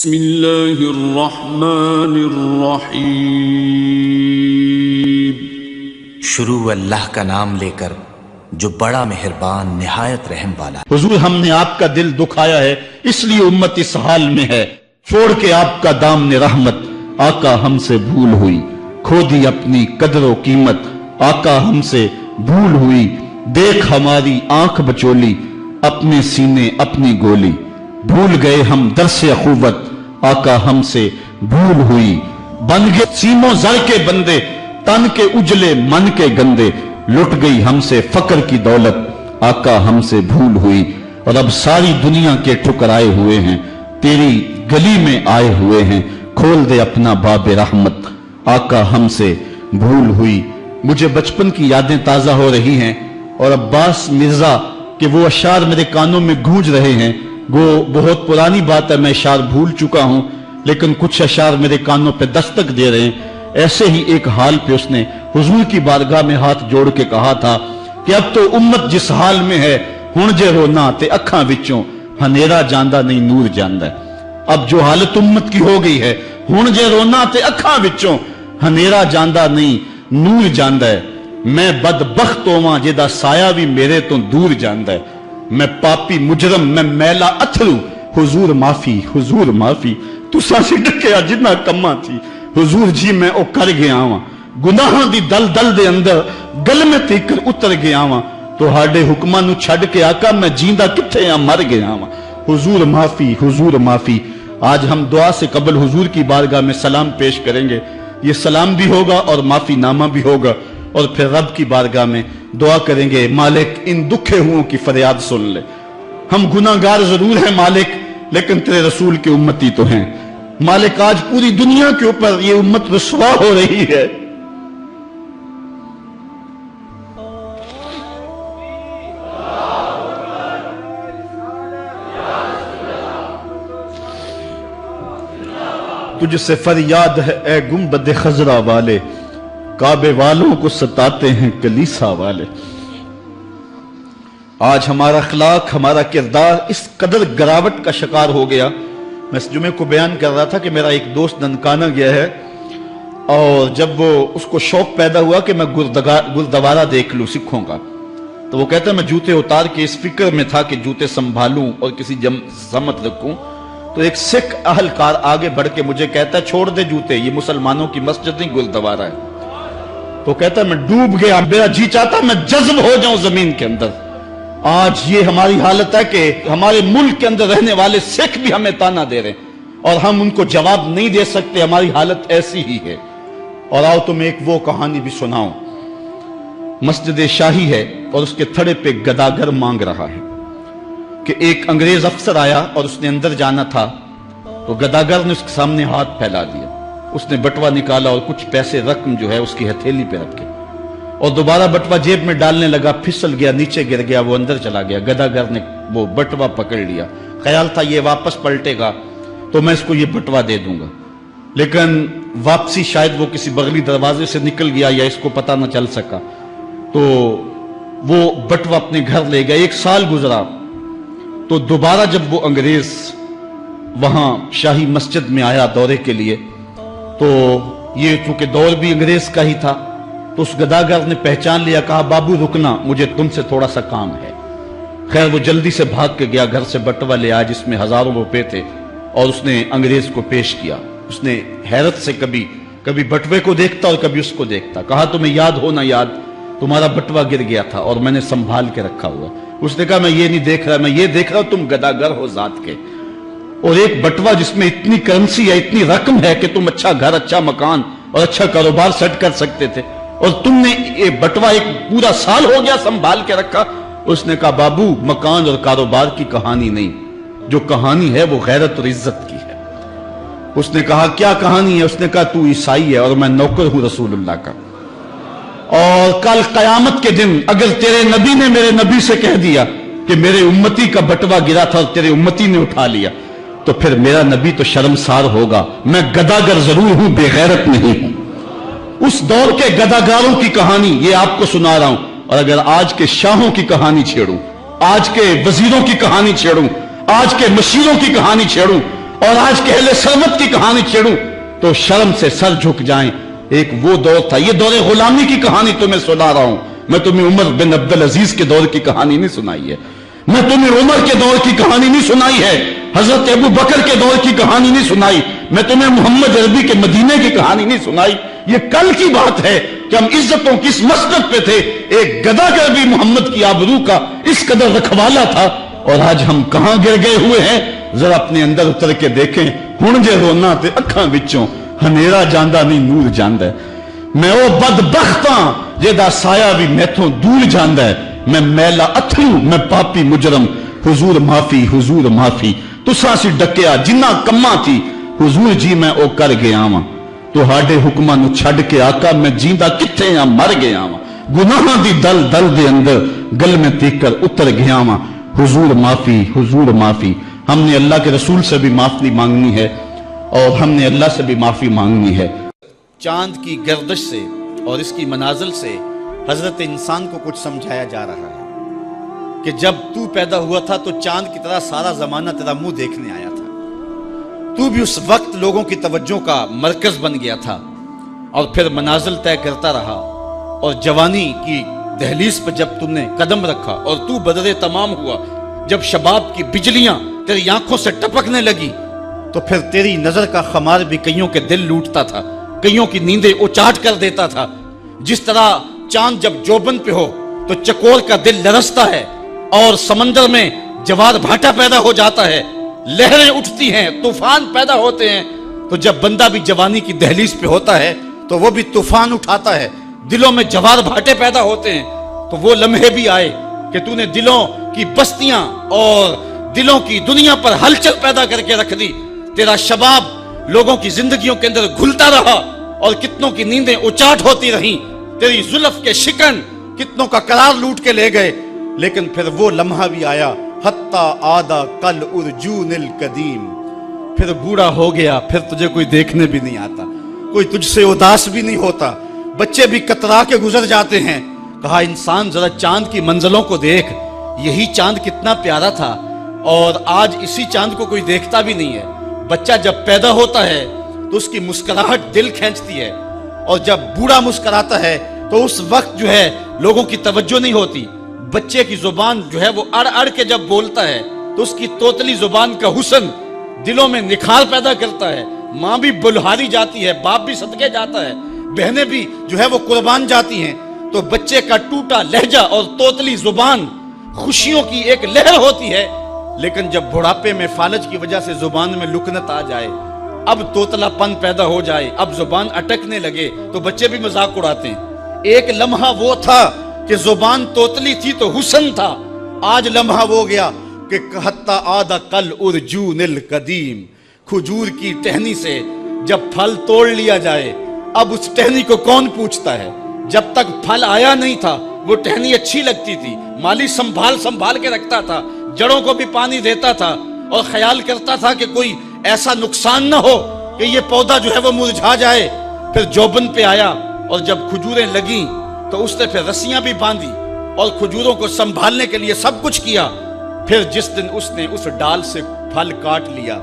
بسم اللہ الرحمن الرحیم۔ شروع اللہ کا نام لے کر جو بڑا مہربان نہایت رحم والا ہے۔ حضور ہم نے آپ کا دل دکھایا ہے، اس لیے امت اس حال میں ہے، چھوڑ کے آپ کا دامن رحمت آقا ہم سے بھول ہوئی، کھو دی اپنی قدر و قیمت آقا ہم سے بھول ہوئی، دیکھ ہماری آنکھ بچولی اپنے سینے اپنی گولی، بھول گئے ہم درس اخوت آقا ہم سے بھول ہوئی، بن گئے سیموں زر کے بندے تن کے اجلے من کے گندے، لٹ گئی ہم سے فقر کی دولت آقا ہم سے بھول ہوئی، اور اب ساری دنیا کے ٹھکرائے ہوئے ہیں تیری گلی میں آئے ہوئے ہیں، کھول دے اپنا باب رحمت آقا ہم سے بھول ہوئی۔ مجھے بچپن کی یادیں تازہ ہو رہی ہیں، اور عباس مرزا کہ وہ اشعار میرے کانوں میں گونج رہے ہیں، وہ بہت پرانی بات ہے، میں اشعار بھول چکا ہوں، لیکن کچھ اشعار میرے کانوں پہ دستک دے رہے ہیں۔ ایسے ہی ایک حال پہ اس نے حضور کی بارگاہ میں ہاتھ جوڑ کے کہا تھا کہ اب تو امت جس حال میں ہے، ہن جے رونا تے اکھاں وچوں ہنیرا جاندہ نہیں نور جاندہ ہے۔ اب جو حالت امت کی ہو گئی ہے، ہن جے رونا تے اکھاں وچوں ہنیرا جاندہ نہیں نور جاندہ ہے، میں بدبخت ہوواں جدا سایہ بھی میرے تو دور جاندہ ہے، میں پاپی مجرم میں میلا اتھرو، حضور معافی حضور معافی، تساں سی ڈکیا جنہ کماں تھی، حضور جی میں او کر گیا ہاں، گناہاں دی دل دل دے اندر گل میں تیکر اتر گیا ہاں، تو ہاڈے حکماں نو چھڈ کے آقا میں جیندہ کتھے ہاں مر گیا ہاں، حضور معافی حضور معافی۔ آج ہم دعا سے قبل حضور کی بارگاہ میں سلام پیش کریں گے، یہ سلام بھی ہوگا اور معافی نامہ بھی ہوگا، اور پھر رب کی بارگاہ میں دعا کریں گے، مالک ان دکھے ہوں کی فریاد سن لے، ہم گناہگار ضرور ہیں مالک، لیکن تیرے رسول کے امتی تو ہیں مالک۔ آج پوری دنیا کے اوپر یہ امت رسوا ہو رہی ہے، تجھ سے فریاد ہے اے گنبد خضرا والے، کعبے والوں کو ستاتے ہیں کلیسا والے۔ آج ہمارا اخلاق ہمارا کردار اس قدر گراوٹ کا شکار ہو گیا۔ میں اس جمعے کو بیان کر رہا تھا کہ میرا ایک دوست ننکانہ گیا ہے، اور جب وہ اس کو شوق پیدا ہوا کہ میں گردوارہ دیکھ لوں سکھوں کا، تو وہ کہتا ہے میں جوتے اتار کے اس فکر میں تھا کہ جوتے سنبھالوں اور کسی سمت رکھوں، تو ایک سکھ اہلکار آگے بڑھ کے مجھے کہتا ہے چھوڑ دے جوتے، یہ مسلمانوں کی مسجد نہیں گردوارہ ہے۔ تو کہتا ہے میں ڈوب گیا، میرا جی چاہتا میں جذب ہو جاؤں زمین کے اندر۔ آج یہ ہماری حالت ہے کہ ہمارے ملک کے اندر رہنے والے سکھ بھی ہمیں تانا دے رہے ہیں، اور ہم ان کو جواب نہیں دے سکتے، ہماری حالت ایسی ہی ہے۔ اور آؤ تمہیں ایک وہ کہانی بھی سناؤں۔ مسجد شاہی ہے اور اس کے تھڑے پہ گداگر مانگ رہا ہے کہ ایک انگریز افسر آیا اور اس نے اندر جانا تھا، تو گداگر نے اس کے سامنے ہاتھ پھیلا دیا، اس نے بٹوا نکالا اور کچھ پیسے رقم جو ہے اس کی ہتھیلی پہ رکھ کے، اور دوبارہ بٹوا جیب میں ڈالنے لگا، پھسل گیا، نیچے گر گیا، وہ اندر چلا گیا۔ گداگر نے وہ بٹوا پکڑ لیا، خیال تھا یہ واپس پلٹے گا تو میں اس کو یہ بٹوا دے دوں گا، لیکن واپسی شاید وہ کسی بغلی دروازے سے نکل گیا یا اس کو پتہ نہ چل سکا، تو وہ بٹوا اپنے گھر لے گیا۔ ایک سال گزرا تو دوبارہ جب وہ انگریز وہاں شاہی مسجد میں آیا دورے کے لیے، تو یہ چونکہ دور بھی انگریز کا ہی تھا، تو اس گداگر نے پہچان لیا، کہا بابو رکنا، مجھے تم سے تھوڑا سا کام ہے۔ خیر وہ جلدی سے بھاگ کے گیا، گھر سے بٹوا لے آیا جس میں ہزاروں روپے تھے، اور اس نے انگریز کو پیش کیا۔ اس نے حیرت سے کبھی بٹوے کو دیکھتا اور کبھی اس کو دیکھتا، کہا تمہیں یاد ہو نہ یاد، تمہارا بٹوا گر گیا تھا اور میں نے سنبھال کے رکھا ہوا۔ اس نے کہا میں یہ نہیں دیکھ رہا، میں یہ دیکھ رہا ہوں تم گداگر ہو ذات کے، اور ایک بٹوا جس میں اتنی کرنسی ہے، اتنی رقم ہے کہ تم اچھا گھر، اچھا مکان اور اچھا کاروبار سیٹ کر سکتے تھے، اور تم نے یہ بٹوا ایک پورا سال ہو گیا سنبھال کے رکھا۔ اس نے کہا بابو مکان اور کاروبار کی کہانی نہیں، جو کہانی ہے وہ غیرت اور عزت کی ہے۔ اس نے کہا کیا کہانی ہے؟ اس نے کہا تو عیسائی ہے اور میں نوکر ہوں رسول اللہ کا، اور کل قیامت کے دن اگر تیرے نبی نے میرے نبی سے کہہ دیا کہ میرے امتی کا بٹوا گرا تھا اور تیرے امتی نے اٹھا لیا، تو پھر میرا نبی تو شرمسار ہوگا، میں گداگر ضرور ہوں، بے غیرت نہیں ہوں۔ اس دور کے گداگاروں کی کہانی یہ آپ کو سنا رہا ہوں، اور اگر آج کے شاہوں کی کہانی چھیڑوں، آج کے وزیروں کی کہانی چھیڑوں، آج کے مشیروں کی کہانی چھیڑوں، اور آج کے اہل سرمت کی کہانی چھیڑوں تو شرم سے سر جھک جائیں. ایک وہ دور تھا، یہ دور غلامی کی کہانی تمہیں سنا رہا ہوں. میں تمہیں عمر بن عبدالعزیز کے دور کی کہانی نہیں سنائی ہے، میں تمہیں عمر کے دور کی کہانی نہیں سنائی ہے، حضرت ابو بکر کے دور کی کہانی نہیں سنائی، میں تمہیں محمد عربی کے مدینے کی کہانی نہیں سنائی. یہ کل کی بات ہے کہ ہم عزتوں کس مسجد پہ تھے. ایک گدا کر بھی محمد کی آبرو کا اس قدر رکھوالا تھا، اور آج ہم کہاں گر گئے ہوئے ہیں. ذرا اپنے اندر اتر کے دیکھیں. ہن جے رونا تے اکھاں وچوں ہنیرا جاندا نہیں نور جاندا ہے. میں او بدبختاں جیدا سایہ بھی میتھوں دور جاندا ہے. میں میلا اتھرو، میں پاپی مجرم. حضور معافی، حضور معافی. تساں سی ڈکیا جنہ کماں تھی، حضور جی میں او کر گیا واں. تہاڈے حکماں نو چھڈ کے آقا میں جیندا کتھے ہاں، مر گیا واں. گناہاں دی دل دل دے اندر گل میں تیکر اتر گیا واں. حضور معافی، حضور معافی. ہم نے اللہ کے رسول سے بھی معافی مانگنی ہے اور ہم نے اللہ سے بھی معافی مانگنی ہے. چاند کی گردش سے اور اس کی منازل سے حضرت انسان کو کچھ سمجھایا جا رہا ہے کہ جب تو پیدا ہوا تھا تو چاند کی طرح سارا زمانہ تیرا منہ دیکھنے آیا تھا. تو بھی اس وقت لوگوں کی توجہ کا مرکز بن گیا تھا اور پھر منازل طے کرتا رہا. اور جوانی کی دہلیز پہ جب تم نے قدم رکھا اور تو بدر تمام ہوا، جب شباب کی بجلیاں تیری آنکھوں سے ٹپکنے لگی، تو پھر تیری نظر کا خمار بھی کئیوں کے دل لوٹتا تھا، کئیوں کی نیندیں اچاٹ کر دیتا تھا. جس طرح چاند جب جوبن پہ ہو تو چکور کا دل لرزتا ہے اور سمندر میں جوار بھاٹا پیدا ہو جاتا ہے، لہریں اٹھتی ہیں، طوفان پیدا ہوتے ہیں. تو جب بندہ بھی جوانی کی دہلیز پہ ہوتا ہے تو وہ بھی طوفان اٹھاتا ہے، دلوں میں جوار بھاٹے پیدا ہوتے ہیں. تو وہ لمحے بھی آئے کہ تو نے دلوں کی بستیاں اور دلوں کی دنیا پر ہلچل پیدا کر کے رکھ دی. تیرا شباب لوگوں کی زندگیوں کے اندر گھلتا رہا اور کتنوں کی نیندیں اچاٹ ہوتی رہیں. تیری زلف کے شکن کتنوں کا قرار لوٹ کے لے گئے. لیکن پھر وہ لمحہ بھی آیا، حتی آدھا کل ارجون القدیم. پھر بوڑھا ہو گیا، پھر تجھے کوئی دیکھنے بھی نہیں آتا، کوئی تجھ سے اداس بھی نہیں ہوتا، بچے بھی کترا کے گزر جاتے ہیں. کہا انسان ذرا چاند کی منزلوں کو دیکھ، یہی چاند کتنا پیارا تھا اور آج اسی چاند کو کوئی دیکھتا بھی نہیں ہے. بچہ جب پیدا ہوتا ہے تو اس کی مسکراہٹ دل کھینچتی ہے، اور جب بوڑھا مسکراتا ہے تو اس وقت جو ہے لوگوں کی توجہ نہیں ہوتی. بچے کی زبان جو ہے وہ اڑ اڑ کے جب بولتا ہے تو اس کی توتلی زبان کا حسن دلوں میں نکھار پیدا کرتا ہے. ماں بھی بلہاری جاتی ہے، باپ بھی صدقے جاتا ہے، بہنیں بھی جو ہے وہ قربان جاتی ہیں. تو بچے کا ٹوٹا لہجہ اور توتلی زبان خوشیوں کی ایک لہر ہوتی ہے. لیکن جب بڑھاپے میں فالج کی وجہ سے زبان میں لکنت آ جائے، اب توتلا پن پیدا ہو جائے، اب زبان اٹکنے لگے، تو بچے بھی مذاق اڑاتے ہیں. ایک لمحہ وہ تھا کہ زبان توتلی تھی تو حسن تھا، آج لمحہ وہ گیا کہ حتی آدھا کل ارجون القدیم. کھجور کی ٹہنی سے جب پھل توڑ لیا جائے، اب اس ٹہنی کو کون پوچھتا ہے؟ جب تک پھل آیا نہیں تھا وہ ٹہنی اچھی لگتی تھی، مالی سنبھال کے رکھتا تھا، جڑوں کو بھی پانی دیتا تھا اور خیال کرتا تھا کہ کوئی ایسا نقصان نہ ہو کہ یہ پودا جو ہے وہ مرجھا جائے. پھر جوبن پہ آیا اور جب کھجوریں لگیں تو اس نے پھر رسیاں بھی باندھی اور کھجوروں کو سنبھالنے کے لیے سب کچھ کیا. پھر جس دن اس نے اس ڈال سے پھل کاٹ لیا،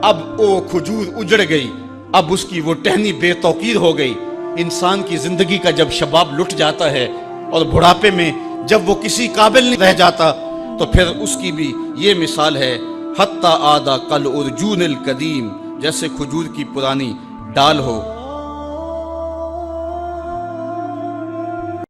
اب وہ کھجور اجڑ گئی، اب اس کی وہ ٹہنی بے توقیر ہو گئی. انسان کی زندگی کا جب شباب لٹ جاتا ہے اور بڑھاپے میں جب وہ کسی قابل نہیں رہ جاتا تو پھر اس کی بھی یہ مثال ہے، حتی آدھا کل ارجون القدیم. جیسے کھجور کی پرانی ڈال ہو